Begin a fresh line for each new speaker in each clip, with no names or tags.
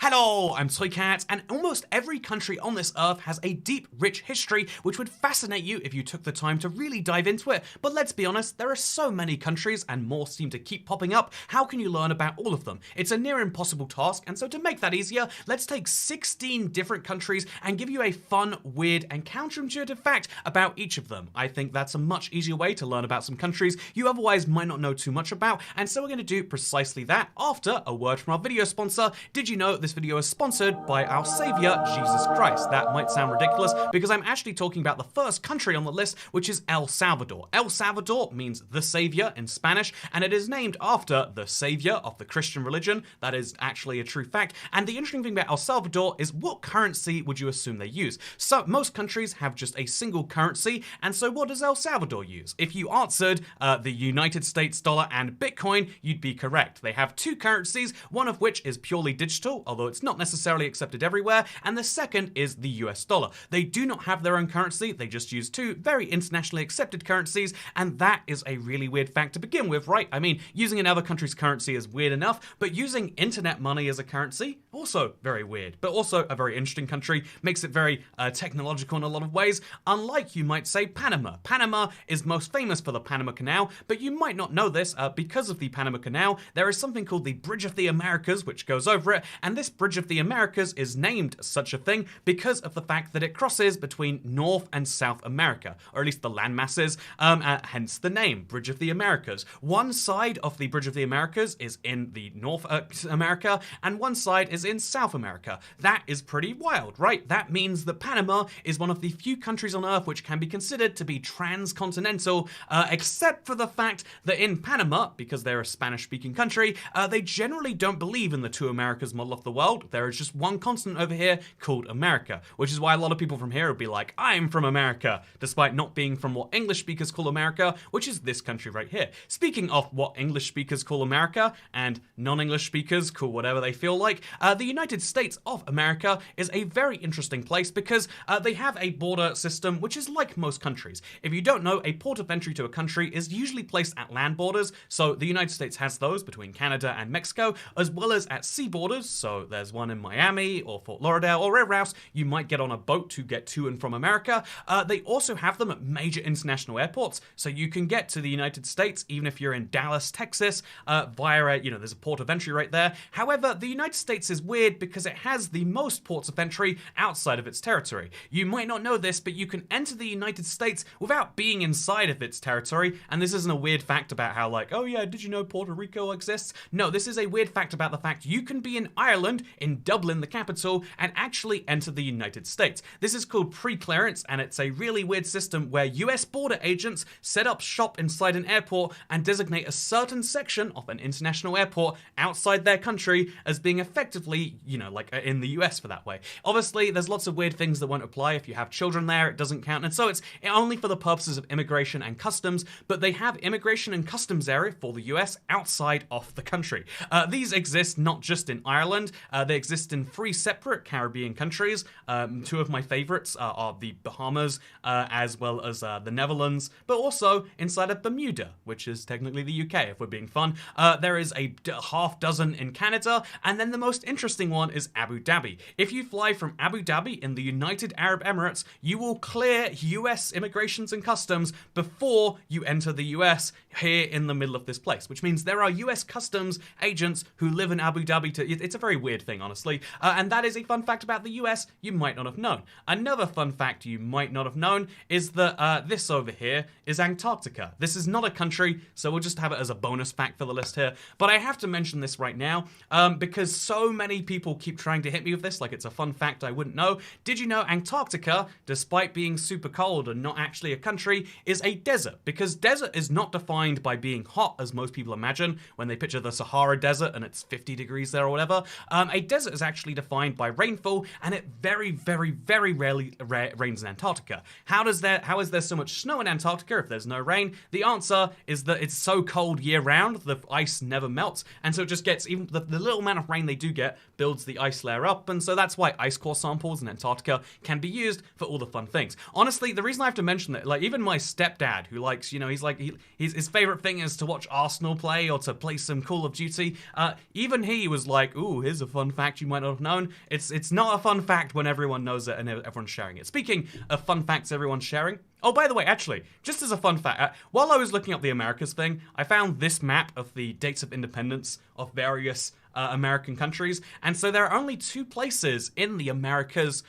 Hello, I'm Toycat, and almost every country on this earth has a deep, rich history which would fascinate you if you took the time to really dive into it. But let's be honest, there are so many countries and more seem to keep popping up. How can you learn about all of them? It's a near impossible task, and so to make that easier, let's take 16 different countries and give you a fun, weird, and counterintuitive fact about each of them. I think that's a much easier way to learn about some countries you otherwise might not know too much about, and so we're going to do precisely that after a word from our video sponsor. Did you know this video is sponsored by our savior, Jesus Christ? That might sound ridiculous because I'm actually talking about the first country on the list, which is El Salvador. El Salvador means the savior in Spanish, and it is named after the savior of the Christian religion. That is actually a true fact. And the interesting thing about El Salvador is, what currency would you assume they use? So most countries have just a single currency, and so what does El Salvador use? If you answered the United States dollar and Bitcoin, you'd be correct. They have two currencies, one of which is purely digital, although it's not necessarily accepted everywhere, and the second is the US dollar. They do not have their own currency, they just use two very internationally accepted currencies, and that is a really weird fact to begin with, right? I mean, using another country's currency is weird enough, but using internet money as a currency, also very weird, but also a very interesting country, makes it very technological in a lot of ways, unlike, you might say, Panama. Panama is most famous for the Panama Canal, but you might not know this, because of the Panama Canal, there is something called the Bridge of the Americas, which goes over it, and this Bridge of the Americas is named such a thing because of the fact that it crosses between North and South America, or at least the land masses, hence the name, Bridge of the Americas. One side of the Bridge of the Americas is in the North America, and one side is in South America. That is pretty wild, right? That means that Panama is one of the few countries on Earth which can be considered to be transcontinental, except for the fact that in Panama, because they're a Spanish-speaking country, they generally don't believe in the two Americas model of the world. There is just one continent over here called America, which is why a lot of people from here would be like, I'm from America, despite not being from what English speakers call America, which is this country right here. Speaking of what English speakers call America, and non-English speakers call whatever they feel like, the United States of America is a very interesting place because they have a border system which is like most countries. If you don't know, a port of entry to a country is usually placed at land borders, so the United States has those between Canada and Mexico, as well as at sea borders, so there's one in Miami or Fort Lauderdale or wherever else you might get on a boat to get to and from America. They also have them at major international airports, so you can get to the United States even if you're in Dallas, Texas, via there's a port of entry right there. However, the United States is weird because it has the most ports of entry outside of its territory. You might not know this, but you can enter the United States without being inside of its territory, and this isn't a weird fact about how like, oh yeah, did you know Puerto Rico exists? No, this is a weird fact about the fact you can be in Ireland, in Dublin, the capital, and actually enter the United States. This is called pre-clearance, and it's a really weird system where US border agents set up shop inside an airport and designate a certain section of an international airport outside their country as being effectively, like in the US for that way. Obviously, there's lots of weird things that won't apply. If you have children there, it doesn't count, and so it's only for the purposes of immigration and customs, but they have immigration and customs area for the US outside of the country. These exist not just in Ireland, they exist in 3 separate Caribbean countries. 2 of my favorites are the Bahamas, as well as the Netherlands, but also inside of Bermuda, which is technically the UK, if we're being fun. There is a half dozen in Canada, and then the most interesting one is Abu Dhabi. If you fly from Abu Dhabi in the United Arab Emirates, you will clear US immigrations and customs before you enter the US here in the middle of this place, which means there are US customs agents who live in Abu Dhabi. It's a very weird thing, honestly, and that is a fun fact about the US you might not have known. Another fun fact you might not have known is that this over here is Antarctica. This is not a country, so we'll just have it as a bonus fact for the list here, but I have to mention this right now because so many people keep trying to hit me with this like it's a fun fact I wouldn't know. Did you know Antarctica, despite being super cold and not actually a country, is a desert? Because desert is not defined by being hot as most people imagine when they picture the Sahara Desert and it's 50 degrees there or whatever. A desert is actually defined by rainfall, and it very, very, very rarely rains in Antarctica. How is there so much snow in Antarctica if there's no rain? The answer is that it's so cold year round, the ice never melts, and so it just gets, even the little amount of rain they do get builds the ice layer up, and so that's why ice core samples in Antarctica can be used for all the fun things. Honestly, the reason I have to mention that, like, even my stepdad, who likes, you know, his favorite thing is to watch Arsenal play or to play some Call of Duty, even he was like, ooh, here's a fun fact you might not have known. It's not a fun fact when everyone knows it and everyone's sharing it. Speaking of fun facts everyone's sharing, oh, by the way, actually, just as a fun fact, while I was looking up the Americas thing, I found this map of the dates of independence of various American countries, and so there are only 2 places in the Americas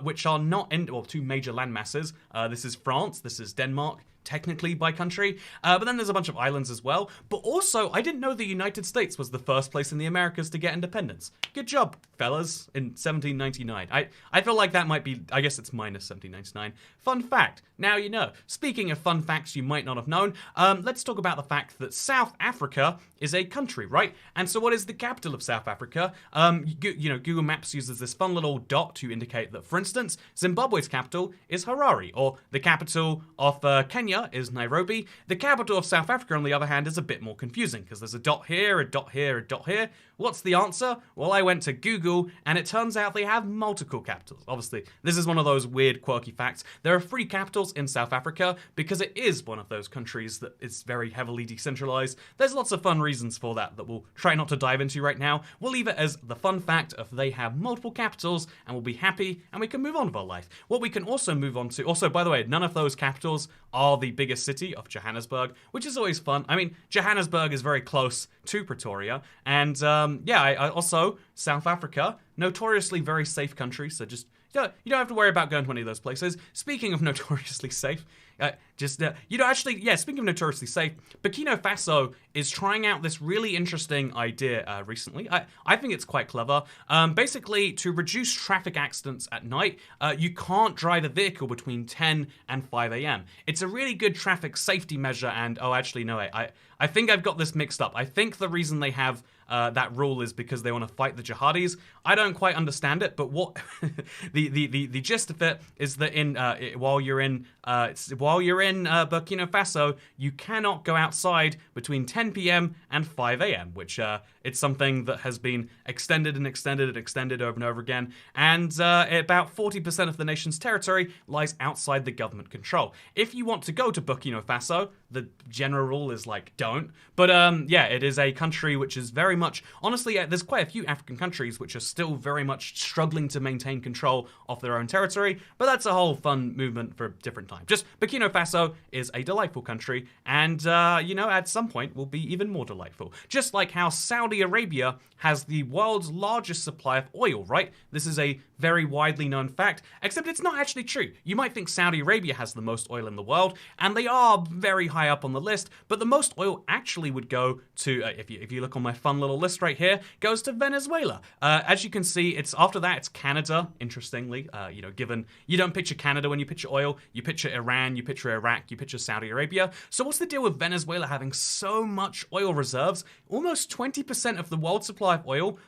which are not in, well, 2 major landmasses. This is France, this is Denmark, technically by country, but then there's a bunch of islands as well. But also, I didn't know the United States was the first place in the Americas to get independence. Good job, fellas, in 1799. I feel like that might be, I guess it's minus 1799. Fun fact, now you know. Speaking of fun facts you might not have known, let's talk about the fact that South Africa is a country, right? And so what is the capital of South Africa? You know, Google Maps uses this fun little dot to indicate that, for instance, Zimbabwe's capital is Harare, or the capital of Kenya is Nairobi. The capital of South Africa, on the other hand, is a bit more confusing because there's a dot here, a dot here, a dot here. What's the answer? Well, I went to Google, and it turns out they have multiple capitals. Obviously, this is one of those weird, quirky facts. There are 3 capitals in South Africa because it is one of those countries that is very heavily decentralized. There's lots of fun reasons for that we'll try not to dive into right now. We'll leave it as the fun fact of they have multiple capitals, and we'll be happy, and we can move on with our life. What we can also move on to, also, by the way, none of those capitals are the biggest city of Johannesburg, which is always fun. I mean, Johannesburg is very close to Pretoria, and yeah, I also, South Africa, notoriously very safe country, so just, you don't have to worry about going to any of those places. Speaking of notoriously safe, you know, actually, yeah, speaking of notoriously safe, Burkina Faso is trying out this really interesting idea recently. I think it's quite clever. Basically, to reduce traffic accidents at night, you can't drive a vehicle between 10 and 5 a.m. It's a really good traffic safety measure, and, oh, actually, no, I think I've got this mixed up. I think the reason they have that rule is because they want to fight the jihadis. I don't quite understand it, but what the gist of it is that while you're in Burkina Faso, you cannot go outside between 10 p.m. and 5 a.m., which it's something that has been extended and extended and extended over and over again, and about 40% of the nation's territory lies outside the government control. If you want to go to Burkina Faso, the general rule is like, don't. But yeah, it is a country which is very much, honestly, there's quite a few African countries which are still very much struggling to maintain control of their own territory, but that's a whole fun movement for a different time. Just Burkina Faso is a delightful country, and you know, at some point will be even more delightful. Just like how Saudi Arabia has the world's largest supply of oil, right? This is a very widely known fact, except it's not actually true. You might think Saudi Arabia has the most oil in the world, and they are very high up on the list, but the most oil actually would go to, if you look on my fun little list right here, goes to Venezuela. As you can see, it's after that, it's Canada, interestingly. You know, given you don't picture Canada when you picture oil, you picture Iran, you picture Iraq, you picture Saudi Arabia. So what's the deal with Venezuela having so much oil reserves? Almost 20% of the world's supply of oil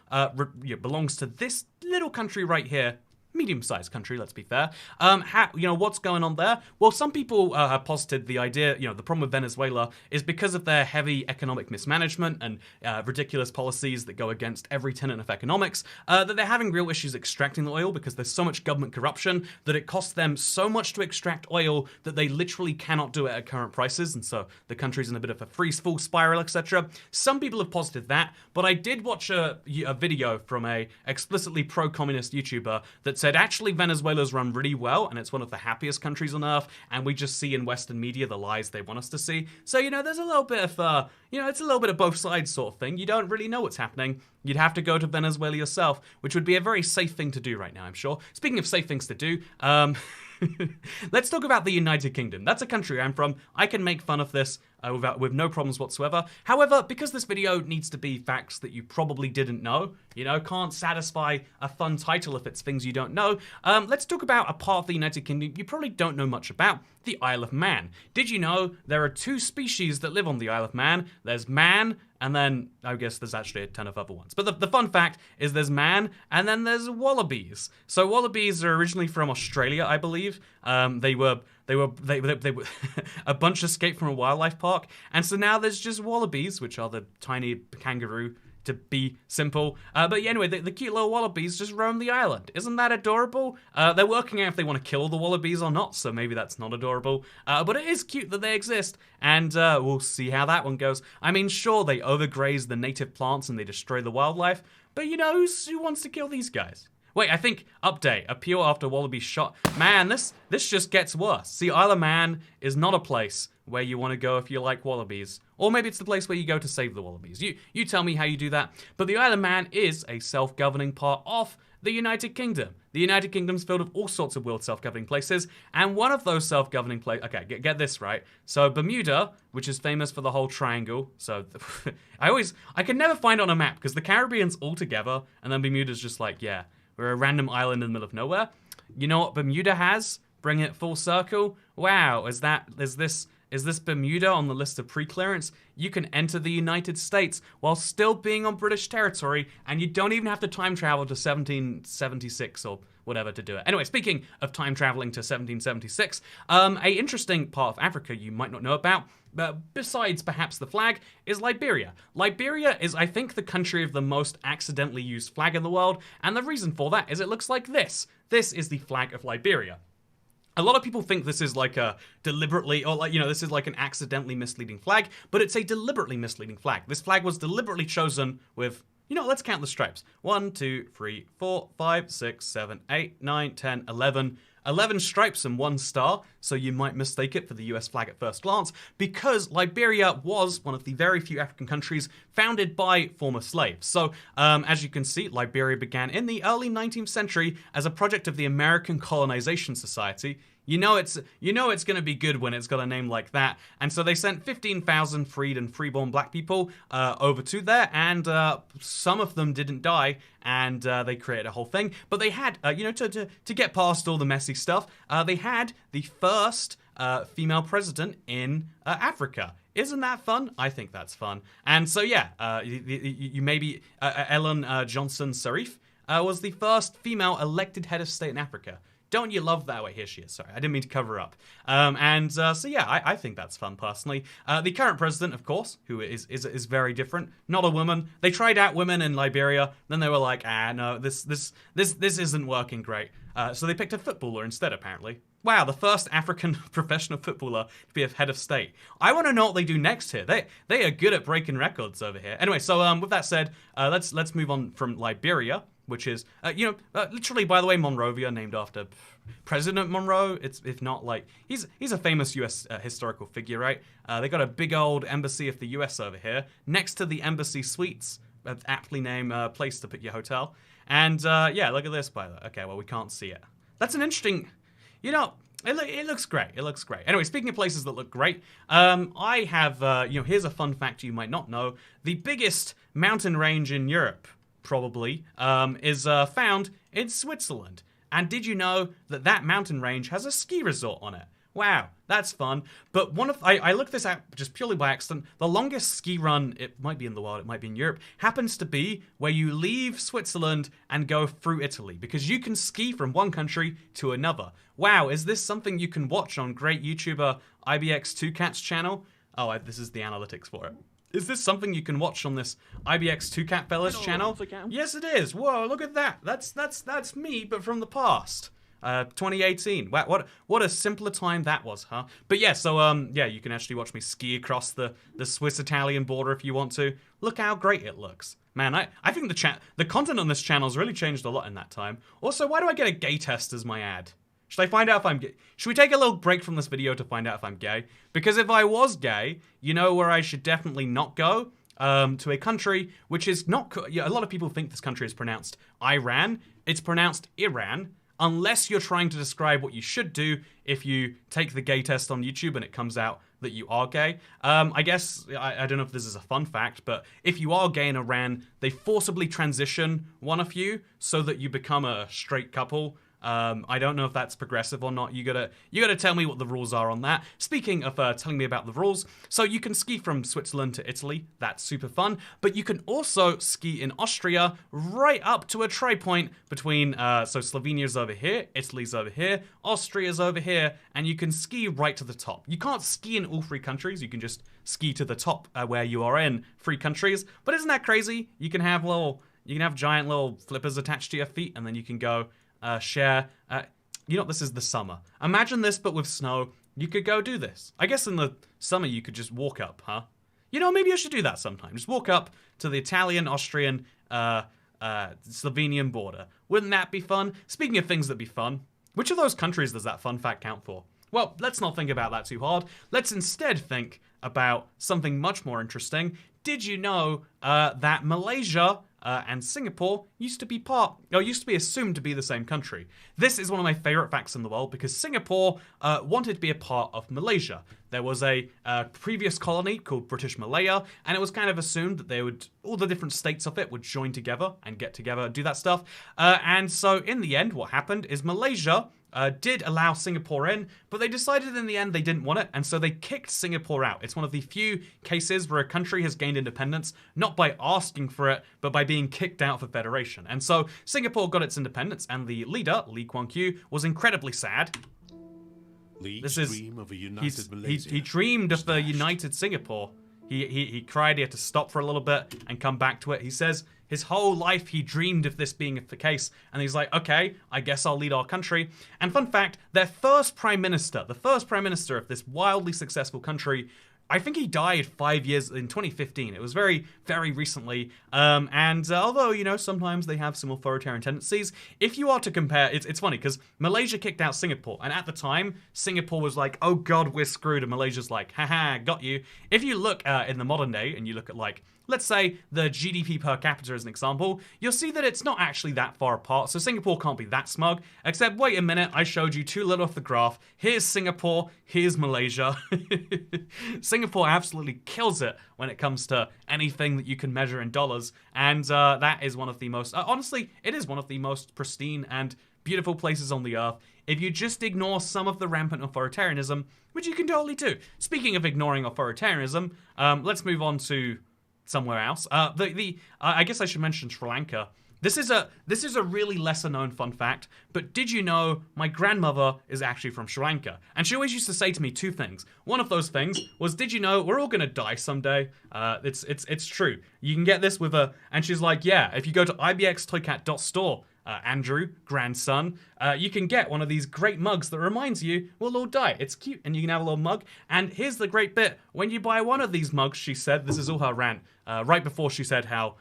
belongs to this little country right here. Medium-sized country, let's be fair. You know, what's going on there? Well, some people have posited the idea, you know, the problem with Venezuela is because of their heavy economic mismanagement and ridiculous policies that go against every tenet of economics, that they're having real issues extracting the oil because there's so much government corruption that it costs them so much to extract oil that they literally cannot do it at current prices, and so the country's in a bit of a freeze-fall spiral, etc. Some people have posited that, but I did watch a video from a explicitly pro-communist YouTuber that said actually Venezuela's run really well and it's one of the happiest countries on earth, and we just see in Western media the lies they want us to see. So, you know, there's a little bit of, you know, it's a little bit of both sides sort of thing. You don't really know what's happening. You'd have to go to Venezuela yourself, which would be a very safe thing to do right now, I'm sure. Speaking of safe things to do, let's talk about the United Kingdom. That's a country I'm from. I can make fun of this with no problems whatsoever. However, because this video needs to be facts that you probably didn't know, you know, can't satisfy a fun title if it's things you don't know, let's talk about a part of the United Kingdom you probably don't know much about, the Isle of Man. Did you know there are 2 species that live on the Isle of Man? There's man, and then I guess there's actually a ton of other ones. But the fun fact is there's man, and then there's wallabies. So wallabies are originally from Australia, I believe. They were a bunch escaped from a wildlife park, and so now there's just wallabies, which are the tiny kangaroo to be simple. But yeah, anyway, the cute little wallabies just roam the island. Isn't that adorable? They're working out if they want to kill the wallabies or not, so maybe that's not adorable. But it is cute that they exist, and we'll see how that one goes. I mean, sure, they overgraze the native plants and they destroy the wildlife, but you know, who wants to kill these guys? Wait, I think, update, appeal after wallaby shot. Man, this just gets worse. See, Isle of Man is not a place where you want to go if you like wallabies. Or maybe it's the place where you go to save the wallabies. You tell me how you do that. But the Isle of Man is a self-governing part of the United Kingdom. The United Kingdom's filled with all sorts of weird self-governing places, and one of those self-governing places, okay, get this right. So Bermuda, which is famous for the whole triangle, so I can never find it on a map, because the Caribbean's all together, and then Bermuda's just like, yeah, we're a random island in the middle of nowhere. You know what Bermuda has? Bring it full circle. Wow, is this Bermuda on the list of pre-clearance? You can enter the United States while still being on British territory, and you don't even have to time travel to 1776 or whatever to do it. Anyway, speaking of time traveling to 1776, a interesting part of Africa you might not know about, besides perhaps the flag, is Liberia. Liberia is, I think, the country of the most accidentally used flag in the world, and the reason for that is it looks like this. This is the flag of Liberia. A lot of people think this is like a deliberately, or like, you know, this is like an accidentally misleading flag, but it's a deliberately misleading flag. This flag was deliberately chosen with, you know, let's count the stripes. 1, 2, 3, 4, 5, 6, 7, 8, 9, 10, 11. 11 stripes and 1 star, so you might mistake it for the US flag at first glance, because Liberia was one of the very few African countries founded by former slaves. So, as you can see, Liberia began in the early 19th century as a project of the American Colonization Society. You know it's going to be good when it's got a name like that. And so they sent 15,000 freed and freeborn black people over to there, and some of them didn't die, and they created a whole thing. But they had, you know, to get past all the messy stuff, they had the first female president in Africa. Isn't that fun? I think that's fun. And so yeah, you maybe Ellen Johnson Sirleaf was the first female elected head of state in Africa. Don't you love that? Wait, here she is. Sorry, I didn't mean to cover her up. So yeah, I think that's fun personally. The current president, of course, who is very different. Not a woman. They tried out women in Liberia, then they were like, no, this isn't working great. So they picked a footballer instead, apparently. Wow, the first African professional footballer to be a head of state. I want to know what they do next here. They are good at breaking records over here. Anyway, so with that said, let's move on from Liberia, which is, literally, by the way, Monrovia, named after President Monroe. If not, like, he's a famous U.S. Historical figure, right? They got a big old embassy of the U.S. over here, next to the Embassy Suites, an aptly named place to put your hotel. And, yeah, look at this, by the way. Okay, well, we can't see it. That's an interesting, you know, it looks great. It looks great. Anyway, speaking of places that look great, I have, here's a fun fact you might not know. The biggest mountain range in Europe, probably, is found in Switzerland. And did you know that mountain range has a ski resort on it? Wow, that's fun. But I looked this out just purely by accident. The longest ski run, it might be in the world, it might be in Europe, happens to be where you leave Switzerland and go through Italy, because you can ski from one country to another. Wow, is this something you can watch on great YouTuber IBX2Cat's channel? Oh, this is the analytics for it. Is this something you can watch on this IBX2Cat fella's channel? Yes, it is. Whoa, look at that. That's me, but from the past. 2018. Wow, what a simpler time that was, huh? But yeah, so yeah, you can actually watch me ski across the Swiss-Italian border if you want to. Look how great it looks. Man, I think the content on this channel's really changed a lot in that time. Also, why do I get a gay test as my ad? Should I find out if I'm gay? Should we take a little break from this video to find out if I'm gay? Because if I was gay, you know where I should definitely not go? To a country which is not... Yeah, a lot of people think this country is pronounced Iran. It's pronounced Iran, unless you're trying to describe what you should do if you take the gay test on YouTube and it comes out that you are gay. I guess, I don't know if this is a fun fact, but if you are gay in Iran, they forcibly transition one of you so that you become a straight couple. I don't know if that's progressive or not. You gotta tell me what the rules are on that. Speaking of telling me about the rules, so you can ski from Switzerland to Italy. That's super fun. But you can also ski in Austria right up to a tri-point between, so Slovenia's over here, Italy's over here, Austria's over here, and you can ski right to the top. You can't ski in all three countries. You can just ski to the top where you are in three countries. But isn't that crazy? You can have giant little flippers attached to your feet, and then you can go share. You know, this is the summer. Imagine this, but with snow. You could go do this. I guess in the summer you could just walk up, huh? You know, maybe I should do that sometime. Just walk up to the Italian, Austrian, Slovenian border. Wouldn't that be fun? Speaking of things that be fun, which of those countries does that fun fact count for? Well, let's not think about that too hard. Let's instead think about something much more interesting. Did you know that Malaysia and Singapore used to be assumed to be the same country? This is one of my favorite facts in the world because Singapore wanted to be a part of Malaysia. There was a previous colony called British Malaya, and it was kind of assumed that all the different states of it would join together and get together and do that stuff. And so in the end, what happened is Malaysia did allow Singapore in, but they decided in the end they didn't want it, and so they kicked Singapore out. It's one of the few cases where a country has gained independence, not by asking for it, but by being kicked out of a federation. And so Singapore got its independence, and the leader, Lee Kuan Yew, was incredibly sad. He dreamed of a united Singapore. He cried. He had to stop for a little bit and come back to it. He says his whole life he dreamed of this being the case, and he's like, okay, I guess I'll lead our country. And fun fact, the first prime minister of this wildly successful country, I think he died 5 years in 2015. It was very, very recently. And although, you know, sometimes they have some authoritarian tendencies, if you are to compare, it's funny because Malaysia kicked out Singapore. And at the time, Singapore was like, oh God, we're screwed. And Malaysia's like, haha, got you. If you look in the modern day and you look at like, let's say the GDP per capita as an example, you'll see that it's not actually that far apart. So Singapore can't be that smug, except wait a minute, I showed you too little off the graph. Here's Singapore, here's Malaysia. Singapore absolutely kills it when it comes to anything that you can measure in dollars. And that is one of the most, honestly, it is one of the most pristine and beautiful places on the earth. If you just ignore some of the rampant authoritarianism, which you can totally do. Speaking of ignoring authoritarianism, let's move on to somewhere else. I guess I should mention Sri Lanka. This is a really lesser known fun fact, but did you know my grandmother is actually from Sri Lanka? And she always used to say to me two things. One of those things was, did you know we're all gonna die someday? It's true. You can get this with and she's like, yeah, if you go to ibxtoycat.store, Andrew, grandson, you can get one of these great mugs that reminds you we'll all die. It's cute, and you can have a little mug. And here's the great bit. When you buy one of these mugs, she said, this is all her rant, right before she said how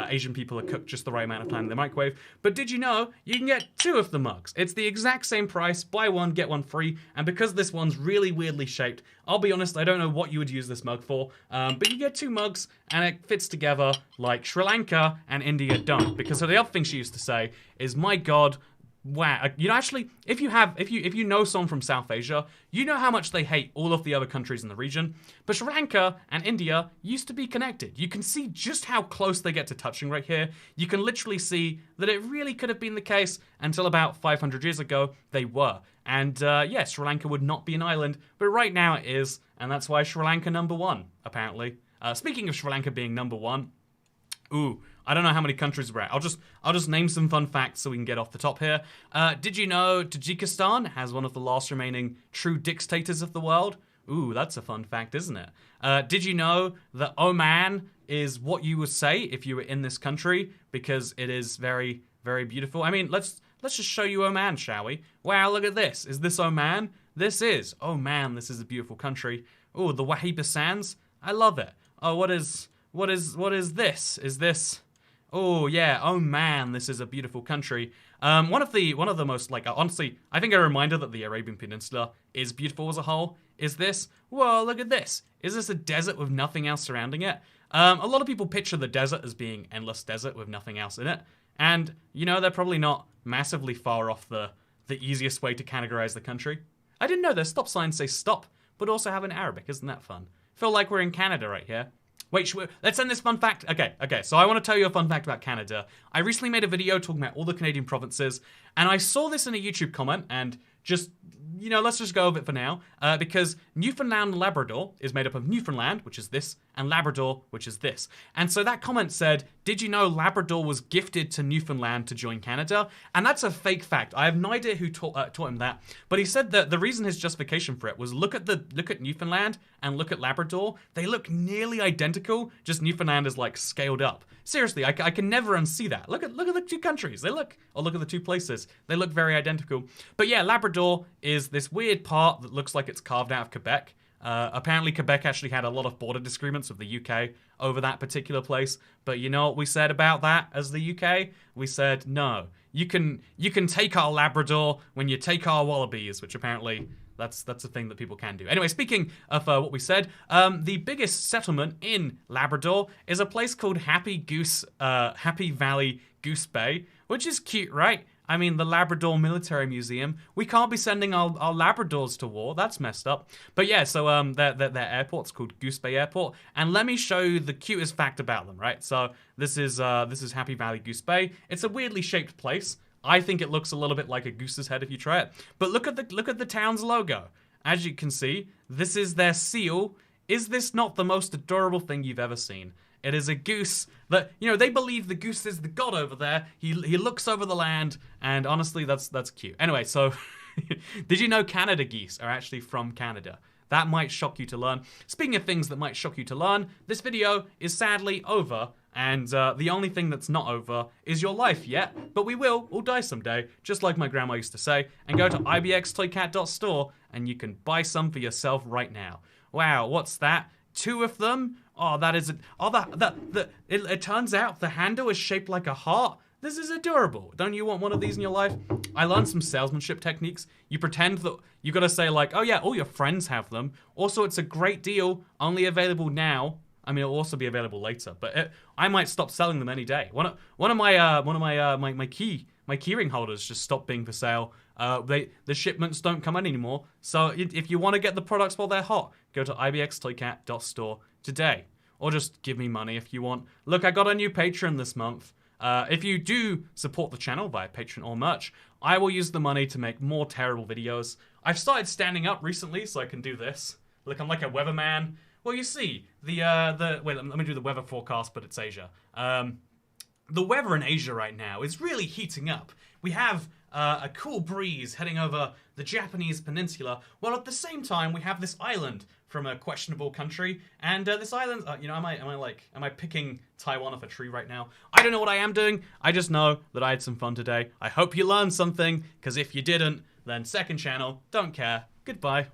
Asian people are cooked just the right amount of time in the microwave. But did you know you can get two of the mugs? It's the exact same price, buy one, get one free. And because this one's really weirdly shaped, I'll be honest, I don't know what you would use this mug for, but you get two mugs, and it fits together like Sri Lanka and India don't. Because the other thing she used to say is, my God, wow, you know, actually, if you know someone from South Asia, you know how much they hate all of the other countries in the region. But Sri Lanka and India used to be connected. You can see just how close they get to touching right here. You can literally see that it really could have been the case until about 500 years ago they were. And yeah, Sri Lanka would not be an island, but right now it is, and that's why Sri Lanka #1, apparently. Speaking of Sri Lanka being #1, ooh, I don't know how many countries we're at. I'll just name some fun facts so we can get off the top here. Did you know Tajikistan has one of the last remaining true dictators of the world? Ooh, that's a fun fact, isn't it? Did you know that Oman is what you would say if you were in this country, because it is very, very beautiful? I mean, let's just show you Oman, shall we? Wow, look at this. Is this Oman? This is. Oh man, this is a beautiful country. Ooh, the Wahiba Sands. I love it. Oh, what is this? Is this? Oh yeah, oh man, this is a beautiful country. One of the most, like, honestly, I think a reminder that the Arabian Peninsula is beautiful as a whole is this. Whoa, look at this. Is this a desert with nothing else surrounding it? A lot of people picture the desert as being endless desert with nothing else in it. And, you know, they're probably not massively far off the easiest way to categorize the country. I didn't know their stop signs say stop, but also have in Arabic. Isn't that fun? Feel like we're in Canada right here. Wait, let's end this fun fact. Okay, so I want to tell you a fun fact about Canada. I recently made a video talking about all the Canadian provinces, and I saw this in a YouTube comment, and just, you know, let's just go over it for now, because Newfoundland and Labrador is made up of Newfoundland, which is this, and Labrador, which is this. And so that comment said, did you know Labrador was gifted to Newfoundland to join Canada? And that's a fake fact. I have no idea who taught him that, but he said that the reason his justification for it was look at Newfoundland and look at Labrador. They look nearly identical, just Newfoundland is like scaled up. Seriously, I can never unsee that. Look at the two countries. Look at the two places. They look very identical. But yeah, Labrador is this weird part that looks like it's carved out of Quebec. Apparently Quebec actually had a lot of border disagreements with the UK over that particular place. But you know what we said about that as the UK? We said, no, you can take our Labrador when you take our wallabies, which apparently that's a thing that people can do. Anyway, speaking of what we said, the biggest settlement in Labrador is a place called Happy Valley Goose Bay, which is cute, right? I mean, the Labrador Military Museum. We can't be sending our Labradors to war. That's messed up. But yeah, so their airport's called Goose Bay Airport. And let me show you the cutest fact about them, right? So this is Happy Valley Goose Bay. It's a weirdly shaped place. I think it looks a little bit like a goose's head if you try it. But look at the town's logo. As you can see, this is their seal. Is this not the most adorable thing you've ever seen? It is a goose that, you know, they believe the goose is the god over there. He looks over the land, and honestly, that's cute. Anyway, so did you know Canada geese are actually from Canada? That might shock you to learn. Speaking of things that might shock you to learn, this video is sadly over, and the only thing that's not over is your life yet. But we'll die someday, just like my grandma used to say, and go to ibxtoycat.store, and you can buy some for yourself right now. Wow, what's that? 2 of them? Oh, that is, it turns out the handle is shaped like a heart. This is adorable. Don't you want one of these in your life? I learned some salesmanship techniques. You pretend that, you gotta say like, oh yeah, all your friends have them. Also, it's a great deal, only available now. I mean, it'll also be available later, but I might stop selling them any day. One of my keyring holders just stopped being for sale. The shipments don't come in anymore. So if you want to get the products while they're hot, go to ibxtoycat.store today, or just give me money if you want. Look, I got a new Patreon this month. If you do support the channel via Patreon or merch, I will use the money to make more terrible videos. I've started standing up recently, so I can do this. Look, I'm like a weatherman. Well, you see, wait, let me do the weather forecast, but it's Asia. The weather in Asia right now is really heating up. We have a cool breeze heading over the Japanese peninsula, while at the same time we have this island from a questionable country, and this island, you know, am I picking Taiwan off a tree right now? I don't know what I am doing. I just know that I had some fun today. I hope you learned something, because if you didn't, then second channel, don't care. Goodbye.